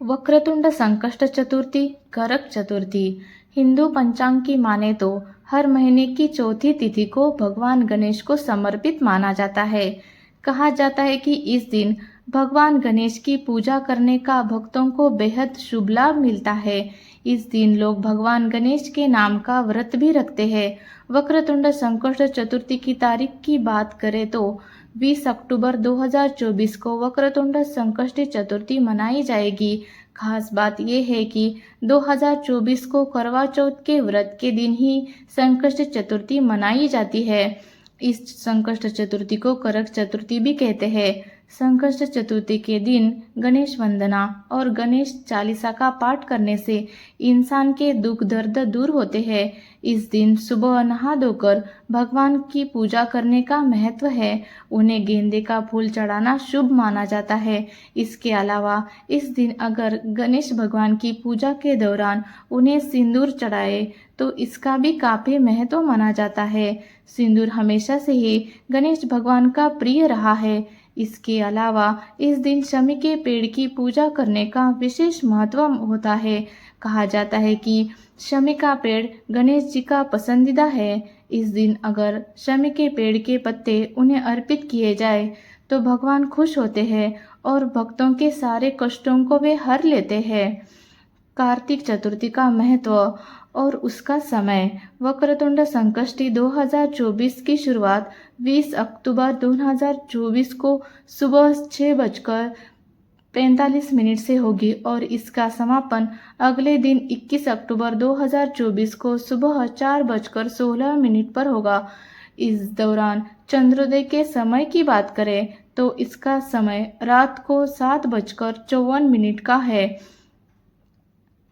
वक्रतुंड संकष्ट चतुर्थी, करक चतुर्थी। हिंदू पंचांग की माने तो हर महीने की चौथी तिथि को भगवान गणेश को समर्पित माना जाता है। कहा जाता है कि इस दिन भगवान गणेश की पूजा करने का भक्तों को बेहद शुभ लाभ मिलता है। इस दिन लोग भगवान गणेश के नाम का व्रत भी रखते हैं। वक्रतुंड संकष्ट चतुर्थी की तारीख की बात करें तो 20 अक्टूबर 2024 को वक्रतुंड संकष्टी चतुर्थी मनाई जाएगी। खास बात यह है कि 2024 को करवा चौथ के व्रत के दिन ही संकष्ट चतुर्थी मनाई जाती है। इस संकष्ट चतुर्थी को करक चतुर्थी भी कहते हैं। संकष्ट चतुर्थी के दिन गणेश वंदना और गणेश चालीसा का पाठ करने से इंसान के दुख दर्द दूर होते हैं। इस दिन सुबह नहा धोकर भगवान की पूजा करने का महत्व है। उन्हें गेंदे का फूल चढ़ाना शुभ माना जाता है। इसके अलावा इस दिन अगर गणेश भगवान की पूजा के दौरान उन्हें सिंदूर चढ़ाए तो इसका भी काफी महत्व माना जाता है। सिंदूर हमेशा से ही गणेश भगवान का प्रिय रहा है। इसके अलावा इस दिन शमी के पेड़ की पूजा करने का विशेष महत्व होता है। कहा जाता है कि शमी का पेड़ गणेश जी का पसंदीदा है। इस दिन अगर शमी के पेड़ के पत्ते उन्हें अर्पित किए जाए तो भगवान खुश होते हैं और भक्तों के सारे कष्टों को वे हर लेते हैं। कार्तिक चतुर्थी का महत्व और उसका समय। वक्रतुंड संकष्टी 2024 की शुरुआत 20 अक्टूबर 2024 को सुबह 6:45 से होगी और इसका समापन अगले दिन 21 अक्टूबर 2024 को सुबह 4:16 पर होगा। इस दौरान चंद्रोदय के समय की बात करें तो इसका समय रात को 7:54 का है।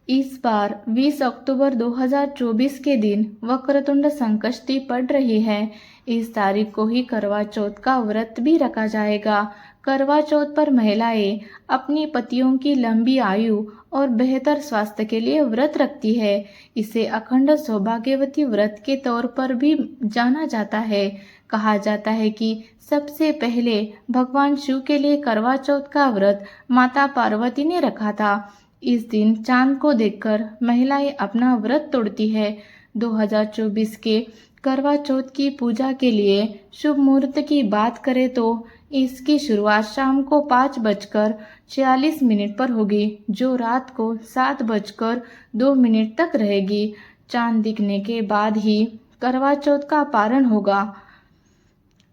इस बार 20 अक्टूबर 2024 के दिन वक्रतुंड संकष्टी पड़ रही है। इस तारीख को ही करवा चौथ का व्रत भी रखा जाएगा। करवा चौथ पर महिलाएं अपनी पतियों की लंबी आयु और बेहतर स्वास्थ्य के लिए व्रत रखती है। इसे अखंड सौभाग्यवती व्रत के तौर पर भी जाना जाता है। कहा जाता है कि सबसे पहले भगवान शिव के लिए करवा चौथ का व्रत माता पार्वती ने रखा था। इस दिन चांद को देखकर महिलाएं अपना व्रत तोड़ती है। 2024 के करवा चौथ की पूजा के लिए शुभ मुहूर्त की बात करें तो इसकी शुरुआत शाम को 5:46 पर होगी, जो रात को 7:02 तक रहेगी। चांद दिखने के बाद ही करवा चौथ का पारण होगा।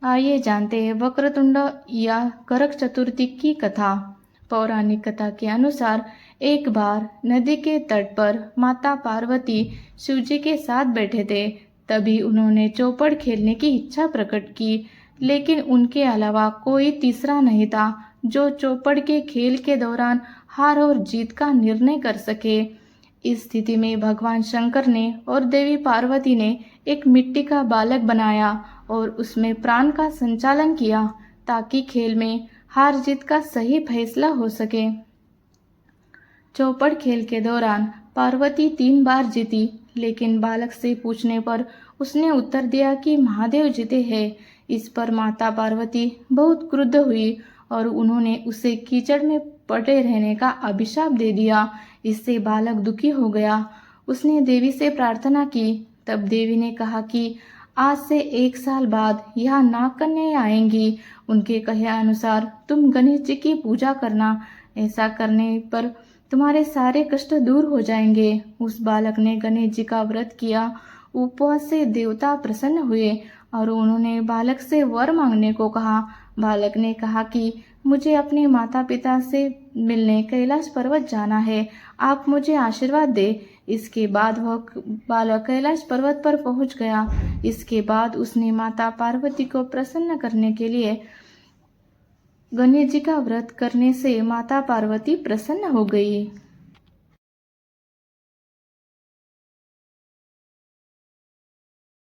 आइए जानते हैं वक्रतुंड या करक चतुर्थी की कथा। पौराणिक कथा के अनुसार एक बार नदी के तट पर माता पार्वती शिवजी के साथ बैठे थे। तभी उन्होंने चौपड़ खेलने की इच्छा प्रकट की, लेकिन उनके अलावा कोई तीसरा नहीं था जो चौपड़ के खेल के दौरान हार और जीत का निर्णय कर सके। इस स्थिति में भगवान शंकर ने और देवी पार्वती ने एक मिट्टी का बालक बनाया और उसमें प्राण का संचालन किया ताकि खेल में हार जीत का सही फैसला हो सके। चौपड़ खेल के दौरान पार्वती 3 बार जीती, लेकिन बालक से पूछने पर उसने उत्तर दिया कि महादेव जीते हैं। इस पर माता पार्वती बहुत क्रुद्ध हुई और उन्होंने उसे कीचड़ में पड़े रहने का अभिशाप दे दिया। इससे बालक दुखी हो गया। उसने देवी से प्रार्थना की। तब देवी ने कहा कि आज से 1 साल बाद यहाँ नागकन्याएं आएंगी। उनके कहे अनुसार तुम गणेश जी की पूजा करना। ऐसा करने पर तुम्हारे सारे कष्ट दूर हो जाएंगे। उस बालक ने गणेश जी का व्रत किया। उपवास से देवता प्रसन्न हुए और उन्होंने बालक से वर मांगने को कहा। बालक ने कहा कि मुझे अपने माता पिता से मिलने कैलाश पर्वत जाना है, आप मुझे आशीर्वाद दे। इसके बाद वह बालक कैलाश पर्वत पर पहुंच गया। इसके बाद उसने माता पार्वती को प्रसन्न करने के लिए गणेश जी का व्रत करने से माता पार्वती प्रसन्न हो गई।